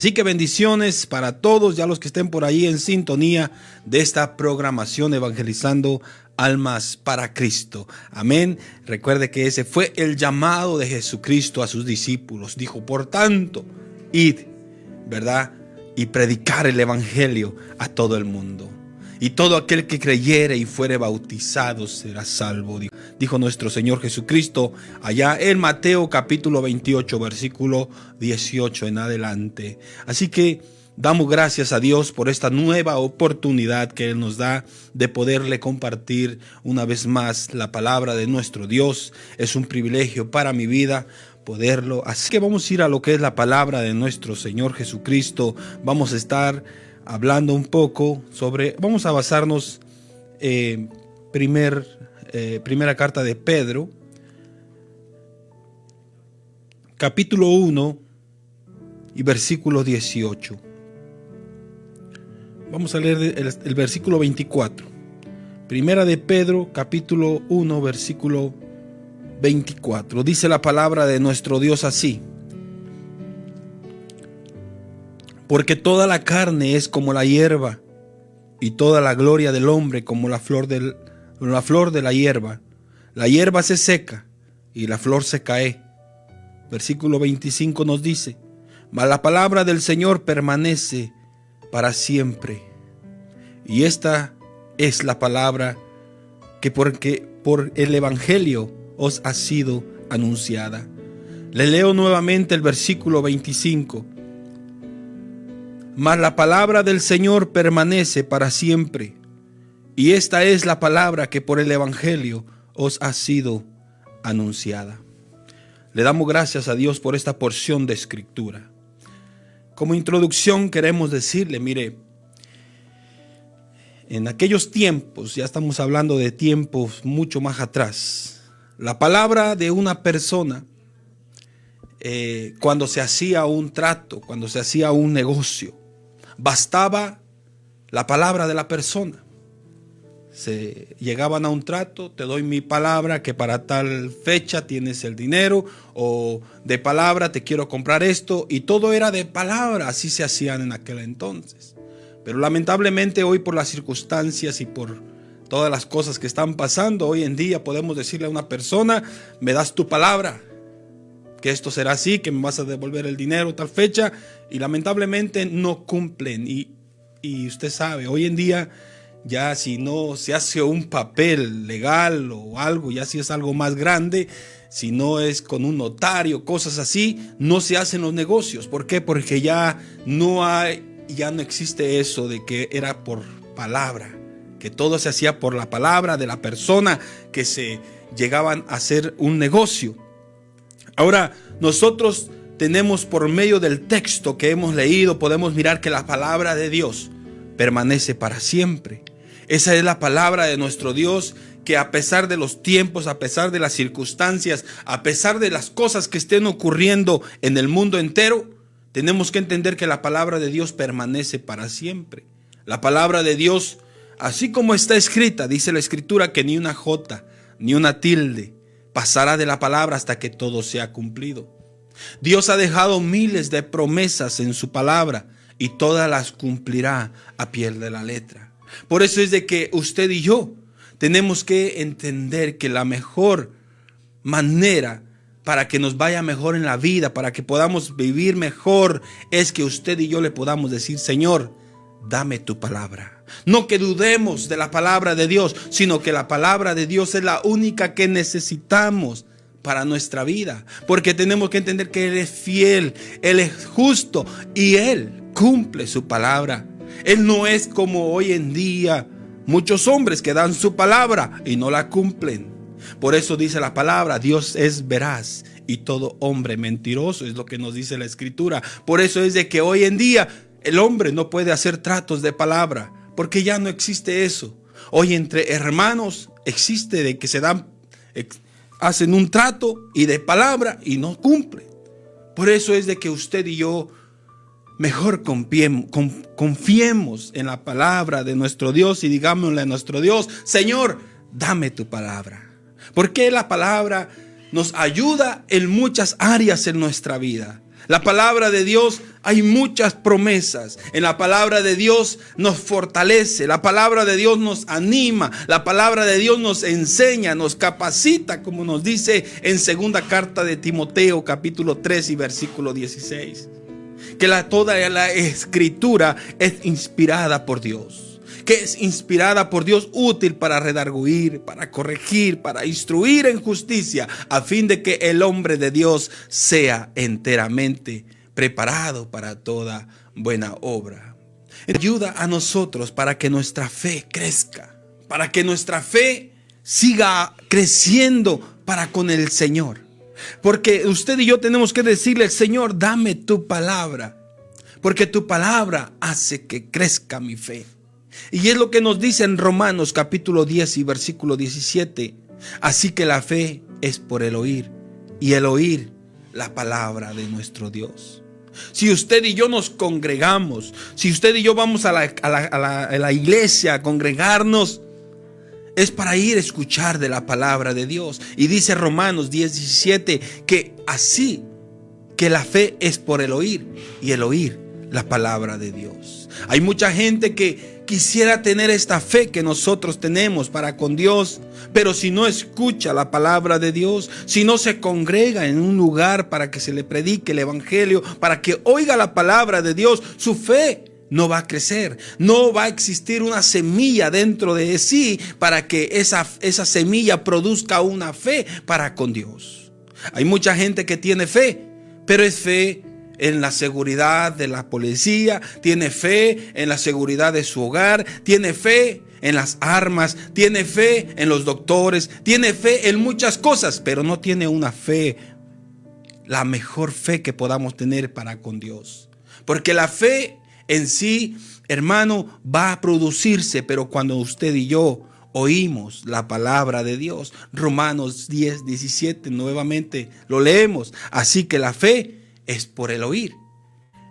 Así que bendiciones para todos, ya los que estén por ahí en sintonía de esta programación Evangelizando Almas para Cristo. Amén. Recuerde que ese fue el llamado de Jesucristo a sus discípulos. Dijo, por tanto, id, ¿verdad? Y predicar el evangelio a todo el mundo. Y todo aquel que creyere y fuere bautizado será salvo, dijo nuestro Señor Jesucristo allá en Mateo capítulo 28, versículo 18 en adelante. Así que damos gracias a Dios por esta nueva oportunidad que Él nos da de poderle compartir una vez más la palabra de nuestro Dios. Es un privilegio para mi vida poderlo. Así que vamos a ir a lo que es la palabra de nuestro Señor Jesucristo. Vamos a estar hablando un poco sobre, vamos a basarnos primera carta de Pedro, capítulo 1 y versículo 18. Vamos a leer el versículo 24. Primera de Pedro, capítulo 1, versículo 24. Dice la palabra de nuestro Dios así: porque toda la carne es como la hierba, y toda la gloria del hombre como la flor de la hierba. La hierba se seca y la flor se cae. Versículo 25 nos dice: mas la palabra del Señor permanece para siempre. Y esta es la palabra que por el evangelio os ha sido anunciada. Le leo nuevamente el versículo 25. Mas la palabra del Señor permanece para siempre. Y esta es la palabra que por el evangelio os ha sido anunciada. Le damos gracias a Dios por esta porción de escritura. Como introducción queremos decirle, mire, en aquellos tiempos, ya estamos hablando de tiempos mucho más atrás, la palabra de una persona, cuando se hacía un trato, cuando se hacía un negocio, bastaba la palabra de la persona. Se llegaban a un trato, te doy mi palabra que para tal fecha tienes el dinero, o de palabra te quiero comprar esto, y todo era de palabra, así se hacían en aquel entonces. Pero lamentablemente hoy, por las circunstancias y por todas las cosas que están pasando, hoy en día podemos decirle a una persona: me das tu palabra que esto será así, que me vas a devolver el dinero tal fecha, y lamentablemente no cumplen. Y usted sabe, hoy en día ya si no se hace un papel legal o algo, ya si es algo más grande, si no es con un notario, cosas así, no se hacen los negocios. ¿Por qué? Porque ya no existe eso de que era por palabra, que todo se hacía por la palabra de la persona que se llegaban a hacer un negocio. Ahora nosotros tenemos, por medio del texto que hemos leído, podemos mirar que la palabra de Dios permanece para siempre. Esa es la palabra de nuestro Dios, que a pesar de los tiempos, a pesar de las circunstancias, a pesar de las cosas que estén ocurriendo en el mundo entero, tenemos que entender que la palabra de Dios permanece para siempre. La palabra de Dios, así como está escrita, dice la Escritura que ni una jota, ni una tilde pasará de la palabra hasta que todo sea cumplido. Dios ha dejado miles de promesas en su palabra y todas las cumplirá a pie de la letra. Por eso es de que usted y yo tenemos que entender que la mejor manera para que nos vaya mejor en la vida, para que podamos vivir mejor, es que usted y yo le podamos decir: Señor, dame tu palabra. No que dudemos de la palabra de Dios, sino que la palabra de Dios es la única que necesitamos para nuestra vida, porque tenemos que entender que Él es fiel, Él es justo y Él cumple su palabra. Él no es como hoy en día muchos hombres que dan su palabra y no la cumplen. Por eso dice la palabra: Dios es veraz y todo hombre mentiroso, es lo que nos dice la Escritura. Por eso es de que hoy en día el hombre no puede hacer tratos de palabra, porque ya no existe eso. Hoy entre hermanos existe de que hacen un trato y de palabra y no cumplen. Por eso es de que usted y yo mejor confiemos en la palabra de nuestro Dios y digámosle a nuestro Dios: Señor, dame tu palabra. Porque la palabra nos ayuda en muchas áreas en nuestra vida. La palabra de Dios hay muchas promesas. En la palabra de Dios nos fortalece, la palabra de Dios nos anima, la palabra de Dios nos enseña, nos capacita, como nos dice en segunda carta de Timoteo, capítulo 3 y versículo 16. Que toda la escritura es inspirada por Dios, que es inspirada por Dios, útil para redarguir, para corregir, para instruir en justicia, a fin de que el hombre de Dios sea enteramente preparado para toda buena obra. Ayuda a nosotros para que nuestra fe crezca, para que nuestra fe siga creciendo para con el Señor. Porque usted y yo tenemos que decirle: Señor, dame tu palabra, porque tu palabra hace que crezca mi fe. Y es lo que nos dice en Romanos capítulo 10 y versículo 17. Así que la fe es por el oír, y el oír la palabra de nuestro Dios. Si usted y yo nos congregamos, si usted y yo vamos a la iglesia a congregarnos, es para ir a escuchar de la palabra de Dios. Y dice Romanos 10:17 que así que la fe es por el oír, y el oír la palabra de Dios. Hay mucha gente que quisiera tener esta fe que nosotros tenemos para con Dios, pero si no escucha la palabra de Dios, si no se congrega en un lugar para que se le predique el evangelio, para que oiga la palabra de Dios, su fe no va a crecer, no va a existir una semilla dentro de sí para que esa semilla produzca una fe para con Dios. Hay mucha gente que tiene fe, pero es fe en la seguridad de la policía, tiene fe en la seguridad de su hogar, tiene fe en las armas, tiene fe en los doctores, tiene fe en muchas cosas, pero no tiene una fe, la mejor fe que podamos tener para con Dios. Porque la fe en sí, hermano, va a producirse, pero cuando usted y yo oímos la palabra de Dios. Romanos 10:17, nuevamente lo leemos. Así que la fe es por el oír.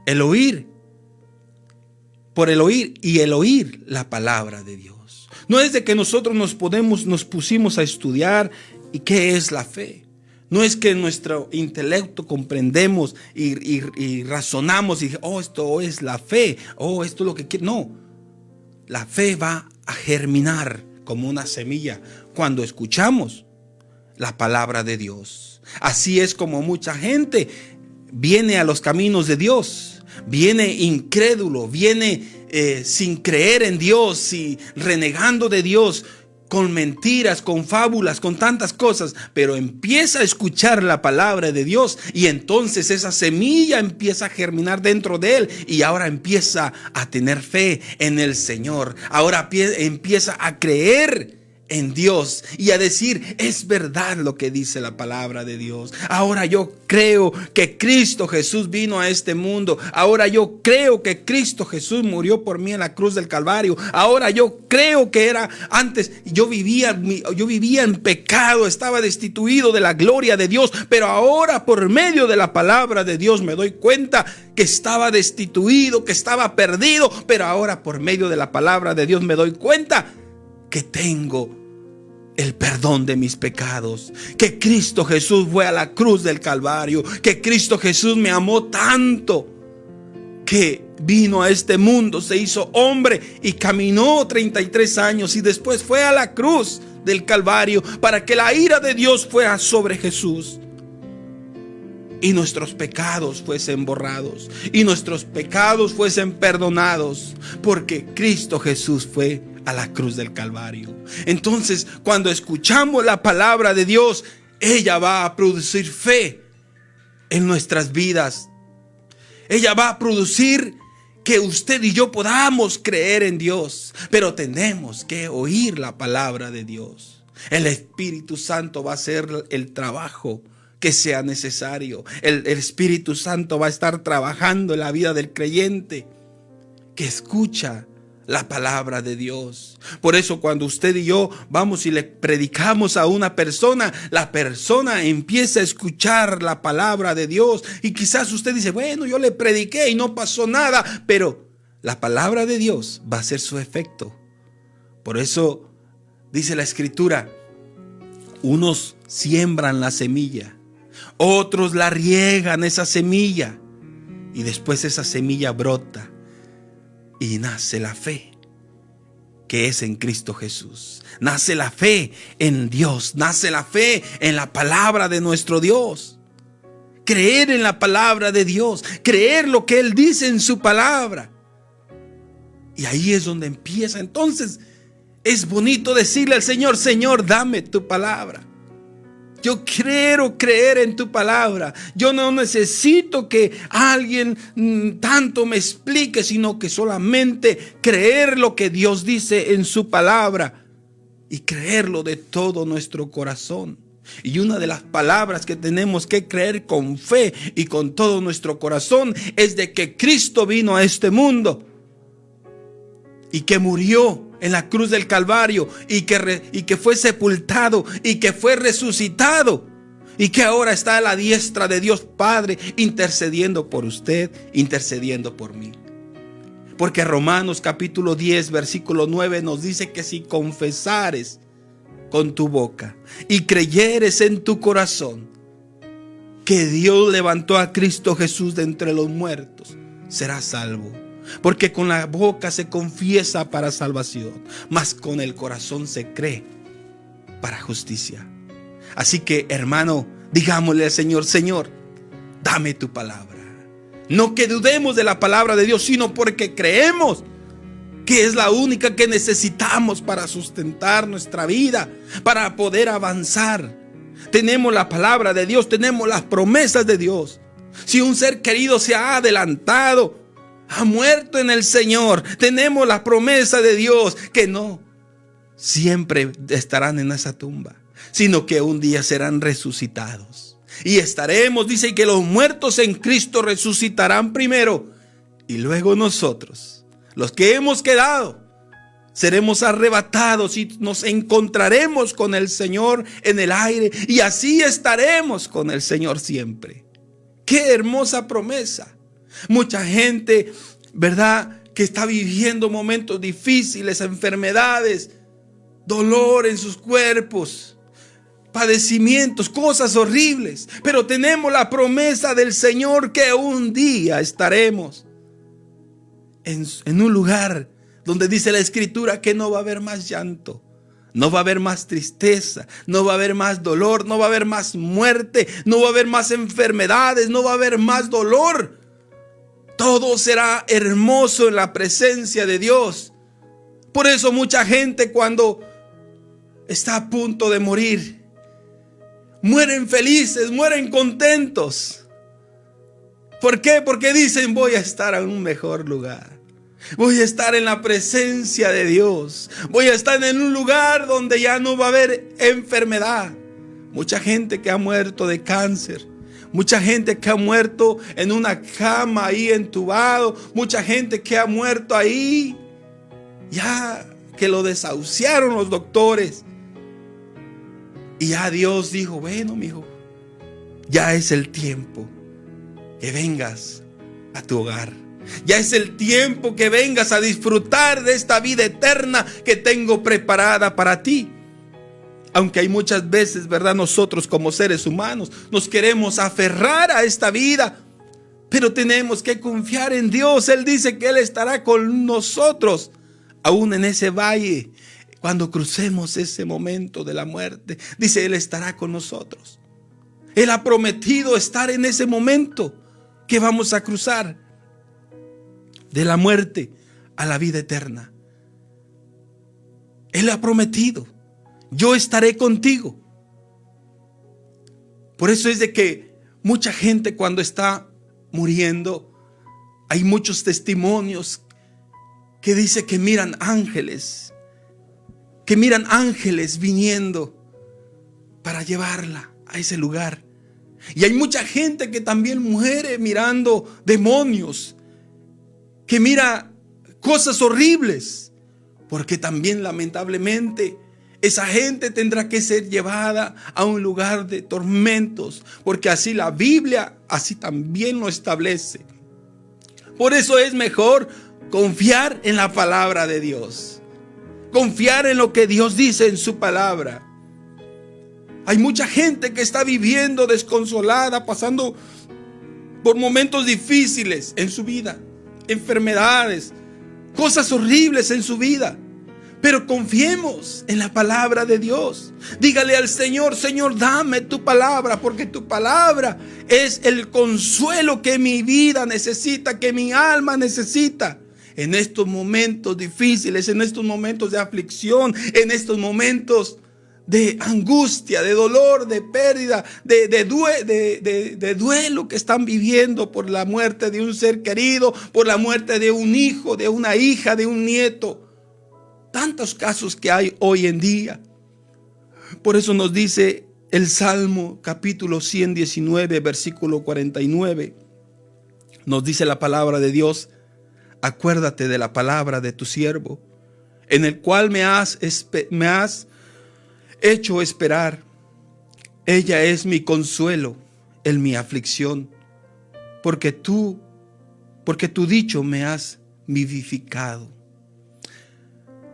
El oír, por el oír, y el oír la palabra de Dios. No es de que nosotros nos pusimos a estudiar y qué es la fe. No es que en nuestro intelecto comprendemos y razonamos y esto es la fe, esto es lo que quiero. No, la fe va a germinar como una semilla cuando escuchamos la palabra de Dios. Así es como mucha gente viene a los caminos de Dios, viene incrédulo, viene sin creer en Dios y renegando de Dios, con mentiras, con fábulas, con tantas cosas, pero empieza a escuchar la palabra de Dios y entonces esa semilla empieza a germinar dentro de él y ahora empieza a tener fe en el Señor. Ahora empieza a creer en Dios y a decir: es verdad lo que dice la palabra de Dios. Ahora yo creo que Cristo Jesús vino a este mundo. Ahora yo creo que Cristo Jesús murió por mí en la cruz del Calvario. Ahora yo creo que antes yo vivía en pecado, estaba destituido de la gloria de Dios, pero ahora por medio de la palabra de Dios me doy cuenta que estaba destituido, que estaba perdido, pero ahora por medio de la palabra de Dios me doy cuenta que tengo el perdón de mis pecados, que Cristo Jesús fue a la cruz del Calvario, que Cristo Jesús me amó tanto que vino a este mundo, se hizo hombre y caminó 33 años y después fue a la cruz del Calvario para que la ira de Dios fuera sobre Jesús y nuestros pecados fuesen borrados y nuestros pecados fuesen perdonados, porque Cristo Jesús fue a la cruz del Calvario. Entonces, cuando escuchamos la palabra de Dios, ella va a producir fe en nuestras vidas. Ella va a producir que usted y yo podamos creer en Dios, pero tenemos que oír la palabra de Dios. El Espíritu Santo va a hacer el trabajo que sea necesario. El Espíritu Santo va a estar trabajando en la vida del creyente que escucha la palabra de Dios. Por eso cuando usted y yo vamos y le predicamos a una persona, la persona empieza a escuchar la palabra de Dios. Y quizás usted dice: bueno, yo le prediqué y no pasó nada, pero la palabra de Dios va a hacer su efecto. Por eso dice la Escritura: unos siembran la semilla, otros la riegan esa semilla, Y después esa semilla brota y nace la fe, que es en Cristo Jesús. Nace la fe en Dios, nace la fe en la palabra de nuestro Dios. Creer en la palabra de Dios, creer lo que Él dice en su palabra. Y ahí es donde empieza. Entonces es bonito decirle al Señor: Señor, dame tu palabra. Yo quiero creer en tu palabra. Yo no necesito que alguien tanto me explique, sino que solamente creer lo que Dios dice en su palabra y creerlo de todo nuestro corazón. Y una de las palabras que tenemos que creer con fe y con todo nuestro corazón es de que Cristo vino a este mundo y que murió en la cruz del Calvario y que fue sepultado y que fue resucitado y que ahora está a la diestra de Dios Padre, intercediendo por usted, intercediendo por mí. Porque Romanos capítulo 10 versículo 9 nos dice que si confesares con tu boca y creyeres en tu corazón que Dios levantó a Cristo Jesús de entre los muertos, serás salvo. Porque con la boca se confiesa para salvación, mas con el corazón se cree para justicia. Así que, hermano, digámosle al Señor: Señor, dame tu palabra. No que dudemos de la palabra de Dios, sino porque creemos que es la única que necesitamos para sustentar nuestra vida, para poder avanzar. Tenemos la palabra de Dios, tenemos las promesas de Dios. Si un ser querido se ha adelantado, ha muerto en el Señor, tenemos la promesa de Dios que no siempre estarán en esa tumba, sino que un día serán resucitados. Y estaremos, dice, que los muertos en Cristo resucitarán primero y luego nosotros, los que hemos quedado, seremos arrebatados y nos encontraremos con el Señor en el aire y así estaremos con el Señor siempre. ¡Qué hermosa promesa! Mucha gente, ¿verdad?, que está viviendo momentos difíciles, enfermedades, dolor en sus cuerpos, padecimientos, cosas horribles. Pero tenemos la promesa del Señor que un día estaremos en un lugar donde dice la Escritura que no va a haber más llanto, no va a haber más tristeza, no va a haber más dolor, no va a haber más muerte, no va a haber más enfermedades, no va a haber más dolor. Todo será hermoso en la presencia de Dios. Por eso mucha gente, cuando está a punto de morir, mueren felices, mueren contentos. ¿Por qué? Porque dicen: voy a estar en un mejor lugar. Voy a estar en la presencia de Dios. Voy a estar en un lugar donde ya no va a haber enfermedad. Mucha gente que ha muerto de cáncer, mucha gente que ha muerto en una cama ahí entubado, mucha gente que ha muerto ahí, ya que lo desahuciaron los doctores. Y ya Dios dijo: bueno, mijo, ya es el tiempo que vengas a tu hogar. Ya es el tiempo que vengas a disfrutar de esta vida eterna que tengo preparada para ti. Aunque hay muchas veces, ¿verdad?, nosotros como seres humanos nos queremos aferrar a esta vida, pero tenemos que confiar en Dios. Él dice que Él estará con nosotros, aún en ese valle. Cuando crucemos ese momento de la muerte, dice, Él estará con nosotros. Él ha prometido estar en ese momento que vamos a cruzar de la muerte a la vida eterna. Él ha prometido: yo estaré contigo. Por eso es de que mucha gente, cuando está muriendo, hay muchos testimonios que dice que miran ángeles, viniendo para llevarla a ese lugar. Y hay mucha gente que también muere mirando demonios, que mira cosas horribles, porque también lamentablemente esa gente tendrá que ser llevada a un lugar de tormentos, porque así la Biblia, así también lo establece. Por eso es mejor confiar en la palabra de Dios, confiar en lo que Dios dice en su palabra. Hay mucha gente que está viviendo desconsolada, pasando por momentos difíciles en su vida, enfermedades, cosas horribles en su vida. Pero confiemos en la palabra de Dios. Dígale al Señor: Señor, dame tu palabra, porque tu palabra es el consuelo que mi vida necesita, que mi alma necesita. En estos momentos difíciles, en estos momentos de aflicción, en estos momentos de angustia, de dolor, de pérdida, de duelo que están viviendo por la muerte de un ser querido, por la muerte de un hijo, de una hija, de un nieto. Tantos casos que hay hoy en día. Por eso nos dice el Salmo capítulo 119, versículo 49. Nos dice la palabra de Dios: acuérdate de la palabra de tu siervo, en el cual me has hecho esperar. Ella es mi consuelo en mi aflicción, porque tu dicho me has vivificado.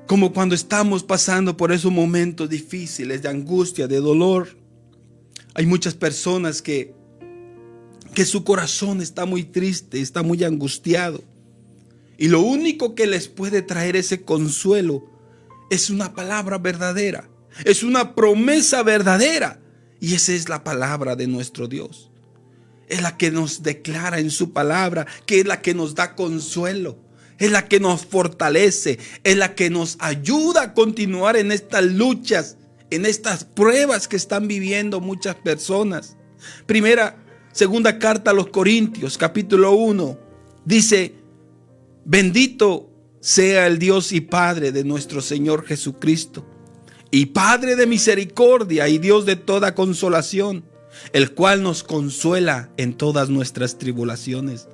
Como cuando estamos pasando por esos momentos difíciles de angustia, de dolor, hay muchas personas que su corazón está muy triste, está muy angustiado. Y lo único que les puede traer ese consuelo es una palabra verdadera, es una promesa verdadera. Y esa es la palabra de nuestro Dios. Es la que nos declara en su palabra, que es la que nos da consuelo. Es la que nos fortalece, es la que nos ayuda a continuar en estas luchas, en estas pruebas que están viviendo muchas personas. Segunda carta a los Corintios, capítulo 1, dice: bendito sea el Dios y Padre de nuestro Señor Jesucristo, y Padre de misericordia y Dios de toda consolación, el cual nos consuela en todas nuestras tribulaciones,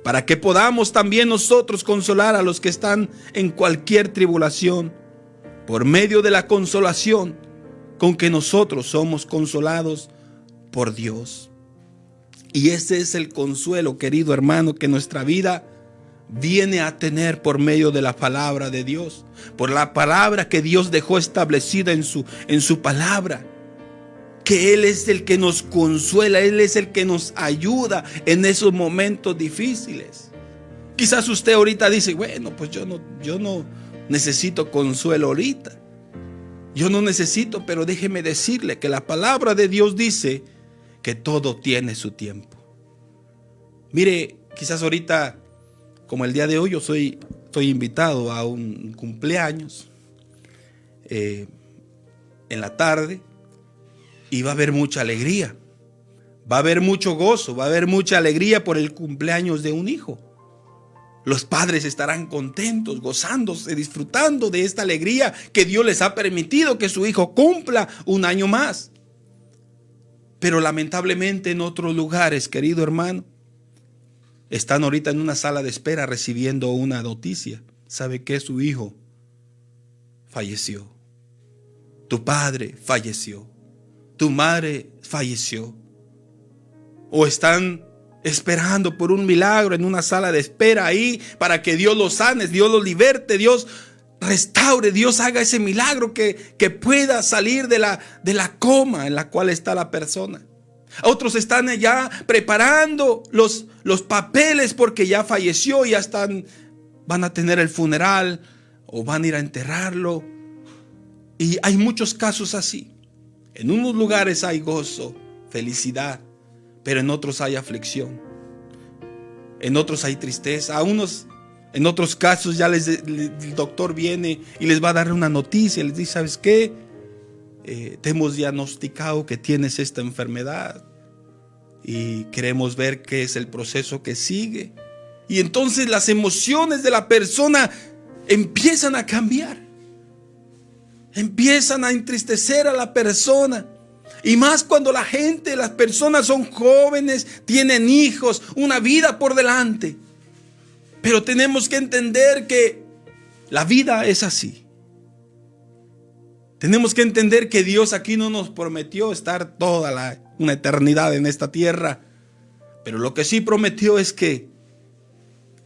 para que podamos también nosotros consolar a los que están en cualquier tribulación, por medio de la consolación con que nosotros somos consolados por Dios. Y ese es el consuelo, querido hermano, que nuestra vida viene a tener por medio de la palabra de Dios, por la palabra que Dios dejó establecida en su palabra. Que Él es el que nos consuela, Él es el que nos ayuda en esos momentos difíciles. Quizás usted ahorita dice: bueno, pues yo no necesito consuelo ahorita. Yo no necesito, pero déjeme decirle que la palabra de Dios dice que todo tiene su tiempo. Mire, quizás ahorita, como el día de hoy, estoy invitado a un cumpleaños en la tarde. Y va a haber mucha alegría, va a haber mucho gozo, va a haber mucha alegría por el cumpleaños de un hijo. Los padres estarán contentos, gozándose, disfrutando de esta alegría que Dios les ha permitido que su hijo cumpla un año más. Pero lamentablemente en otros lugares, querido hermano, están ahorita en una sala de espera recibiendo una noticia. ¿Sabe qué? Su hijo falleció. Tu padre falleció. Tu madre falleció. O están esperando por un milagro en una sala de espera ahí para que Dios los sane, Dios los liberte, Dios restaure, Dios haga ese milagro que pueda salir de la coma en la cual está la persona. Otros están ya preparando los papeles porque ya falleció, ya van a tener el funeral o van a ir a enterrarlo. Y hay muchos casos así. En unos lugares hay gozo, felicidad, pero en otros hay aflicción. En otros hay tristeza. En otros casos ya el doctor viene y les va a dar una noticia. Les dice: ¿sabes qué? Te hemos diagnosticado que tienes esta enfermedad y queremos ver qué es el proceso que sigue. Y entonces las emociones de la persona empiezan a cambiar. Empiezan a entristecer a la persona. Y más cuando las personas son jóvenes, tienen hijos, una vida por delante. Pero tenemos que entender que la vida es así. Tenemos que entender que Dios aquí no nos prometió estar toda una eternidad en esta tierra. Pero lo que sí prometió es que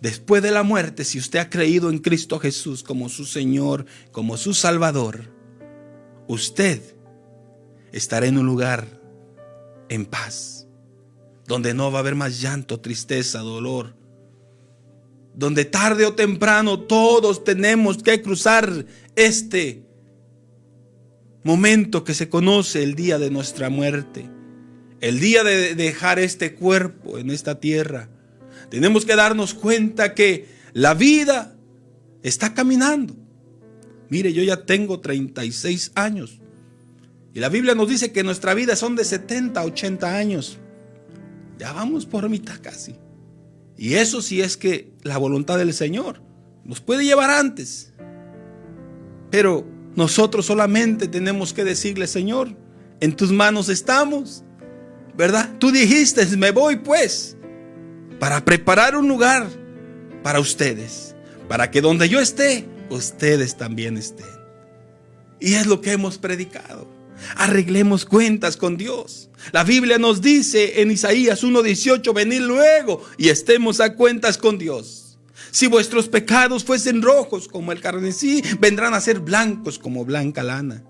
después de la muerte, si usted ha creído en Cristo Jesús como su Señor, como su Salvador, usted estará en un lugar en paz, donde no va a haber más llanto, tristeza, dolor, donde tarde o temprano todos tenemos que cruzar este momento que se conoce el día de nuestra muerte, el día de dejar este cuerpo en esta tierra. Tenemos que darnos cuenta que la vida está caminando. Mire, yo ya tengo 36 años y la Biblia nos dice que nuestra vida son de 70 a 80 años. Ya vamos por mitad casi. Y eso sí es que la voluntad del Señor nos puede llevar antes. Pero nosotros solamente tenemos que decirle: Señor, en tus manos estamos, ¿verdad? Tú dijiste: me voy pues para preparar un lugar para ustedes, para que donde yo esté, ustedes también estén. Y es lo que hemos predicado. Arreglemos cuentas con Dios. La Biblia nos dice en Isaías 1:18: venid luego y estemos a cuentas con Dios. Si vuestros pecados fuesen rojos como el carmesí, vendrán a ser blancos como blanca lana.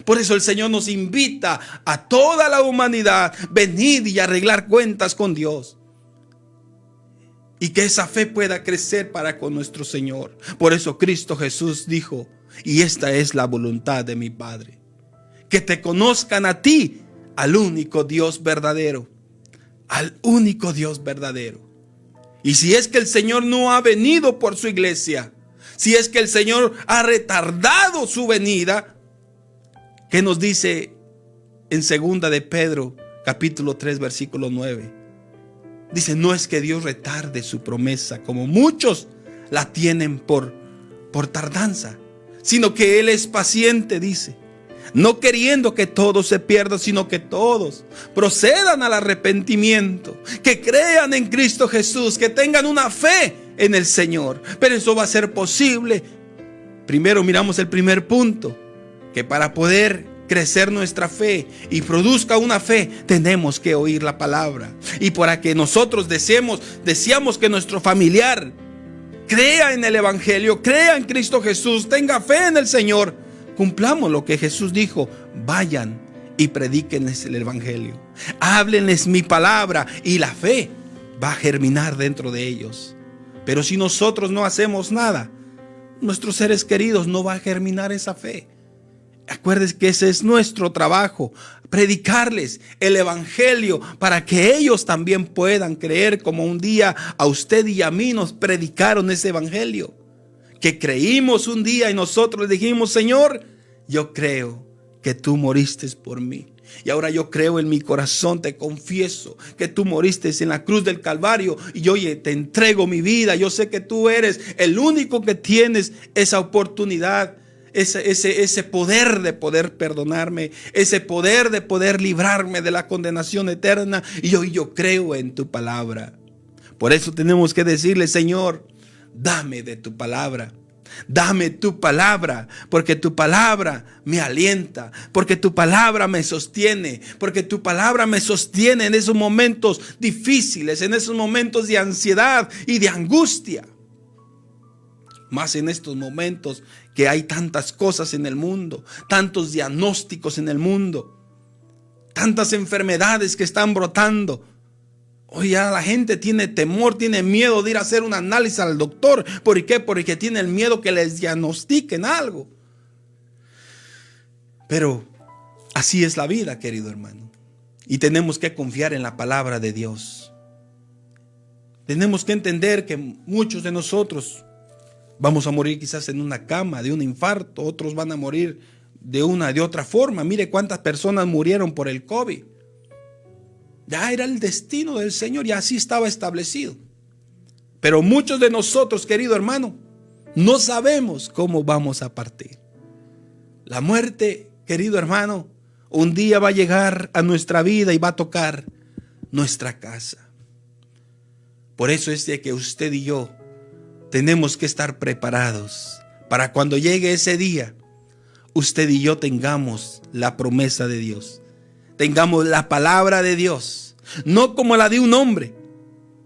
Por eso el Señor nos invita a toda la humanidad: venid y arreglar cuentas con Dios, y que esa fe pueda crecer para con nuestro Señor. Por eso Cristo Jesús dijo: y esta es la voluntad de mi Padre, que te conozcan a ti, al único Dios verdadero, al único Dios verdadero. Y si es que el Señor no ha venido por su iglesia, si es que el Señor ha retardado su venida, ¿qué nos dice en 2 de Pedro capítulo 3 versículo 9? Dice: no es que Dios retarde su promesa, como muchos la tienen por tardanza, sino que Él es paciente, dice, no queriendo que todos se pierdan, sino que todos procedan al arrepentimiento, que crean en Cristo Jesús, que tengan una fe en el Señor. Pero eso va a ser posible. Primero miramos el primer punto, que para poder crecer nuestra fe y produzca una fe, tenemos que oír la palabra. Y para que nosotros deseamos que nuestro familiar crea en el Evangelio, crea en Cristo Jesús, tenga fe en el Señor, cumplamos lo que Jesús dijo: vayan y predíquenles el Evangelio, háblenles mi palabra, y la fe va a germinar dentro de ellos. Pero si nosotros no hacemos nada, nuestros seres queridos no va a germinar esa fe. Acuérdense que ese es nuestro trabajo: predicarles el Evangelio para que ellos también puedan creer, como un día a usted y a mí nos predicaron ese Evangelio. Que creímos un día y nosotros le dijimos: Señor, yo creo que tú moriste por mí. Y ahora yo creo en mi corazón, te confieso que tú moriste en la cruz del Calvario. Y yo te entrego mi vida. Yo sé que tú eres el único que tienes esa oportunidad, ese poder de poder perdonarme, ese poder de poder librarme de la condenación eterna. Y yo creo en tu palabra. Por eso tenemos que decirle: Señor, dame de tu palabra. Dame tu palabra, porque tu palabra me alienta, porque tu palabra me sostiene, porque tu palabra me sostiene en esos momentos difíciles, en esos momentos de ansiedad y de angustia. Más en estos momentos que hay tantas cosas en el mundo, tantos diagnósticos en el mundo, tantas enfermedades que están brotando. Hoy ya la gente tiene temor, tiene miedo de ir a hacer un análisis al doctor. ¿Por qué? Porque tiene el miedo que les diagnostiquen algo. Pero así es la vida, querido hermano. Y tenemos que confiar en la palabra de Dios. Tenemos que entender que muchos de nosotros vamos a morir quizás en una cama de un infarto. Otros van a morir de otra forma. Mire cuántas personas murieron por el COVID. Ya era el destino del Señor y así estaba establecido. Pero muchos de nosotros, querido hermano, no sabemos cómo vamos a partir. La muerte, querido hermano, un día va a llegar a nuestra vida y va a tocar nuestra casa. Por eso es de que usted y yo tenemos que estar preparados para cuando llegue ese día, usted y yo tengamos la promesa de Dios. Tengamos la palabra de Dios, no como la de un hombre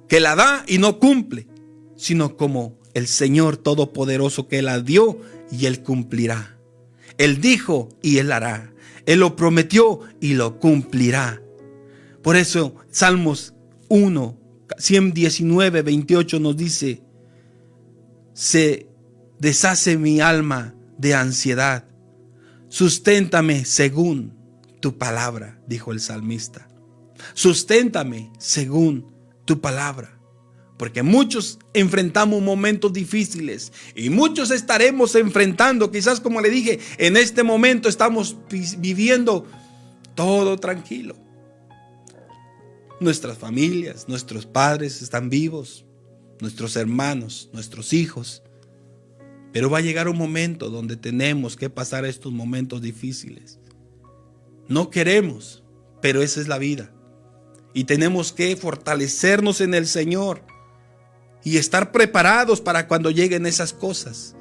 que la da y no cumple, sino como el Señor Todopoderoso que la dio y Él cumplirá. Él dijo y Él hará. Él lo prometió y lo cumplirá. Por eso Salmos 119:28 nos dice: se deshace mi alma de ansiedad, susténtame según tu palabra, dijo el salmista. Susténtame según tu palabra. Porque muchos enfrentamos momentos difíciles y muchos estaremos enfrentando, quizás como le dije, en este momento estamos viviendo todo tranquilo. Nuestras familias, nuestros padres están vivos, nuestros hermanos, nuestros hijos. Pero va a llegar un momento donde tenemos que pasar estos momentos difíciles. No queremos, pero esa es la vida. Y tenemos que fortalecernos en el Señor y estar preparados para cuando lleguen esas cosas.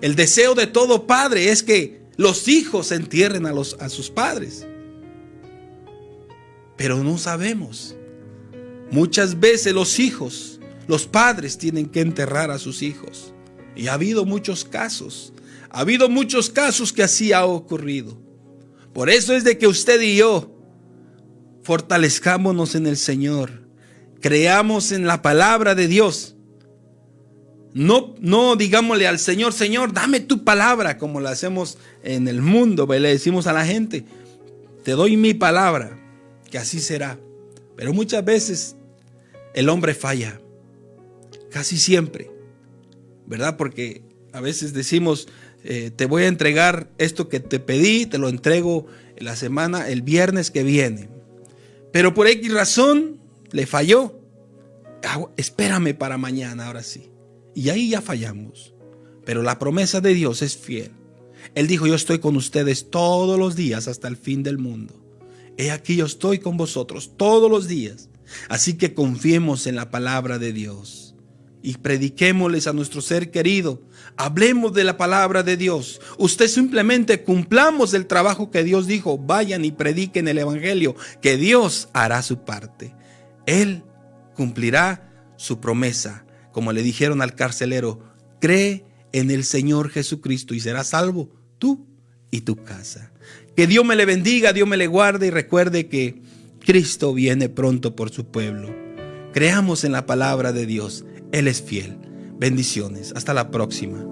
El deseo de todo padre es que los hijos entierren a sus padres. Pero no sabemos. Muchas veces los padres tienen que enterrar a sus hijos. Y ha habido muchos casos. Ha habido muchos casos que así ha ocurrido. Por eso es de que usted y yo fortalezcámonos en el Señor. Creamos en la palabra de Dios. No digámosle al Señor: Señor, dame tu palabra, como lo hacemos en el mundo. Le decimos a la gente: te doy mi palabra, que así será. Pero muchas veces el hombre falla. Casi siempre, ¿verdad? Porque a veces decimos: te voy a entregar esto que te pedí, te lo entrego el viernes que viene. Pero por X razón le falló. Espérame para mañana, ahora sí. Y ahí ya fallamos. Pero la promesa de Dios es fiel. Él dijo: yo estoy con ustedes todos los días hasta el fin del mundo. He aquí, yo estoy con vosotros todos los días. Así que confiemos en la palabra de Dios y prediquémosles a nuestro ser querido. Hablemos de la palabra de Dios. Usted simplemente cumplamos el trabajo que Dios dijo: vayan y prediquen el evangelio, que Dios hará su parte. Él cumplirá su promesa. Como le dijeron al carcelero: cree en el Señor Jesucristo y serás salvo tú y tu casa. Que Dios me le bendiga, Dios me le guarde, y recuerde que Cristo viene pronto por su pueblo. Creamos en la palabra de Dios. Él es fiel. Bendiciones. Hasta la próxima.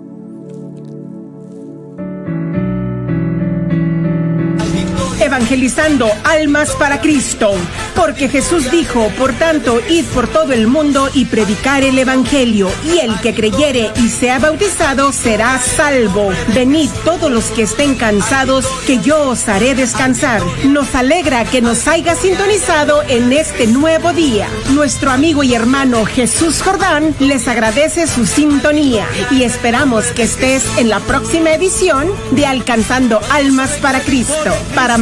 Evangelizando almas para Cristo, porque Jesús dijo: por tanto, id por todo el mundo y predicar el evangelio, y el que creyere y sea bautizado será salvo. Venid todos los que estén cansados, que yo os haré descansar. Nos alegra que nos haya sintonizado en este nuevo día. Nuestro amigo y hermano Jesús Jordán les agradece su sintonía y esperamos que estés en la próxima edición de Alcanzando Almas para Cristo. Para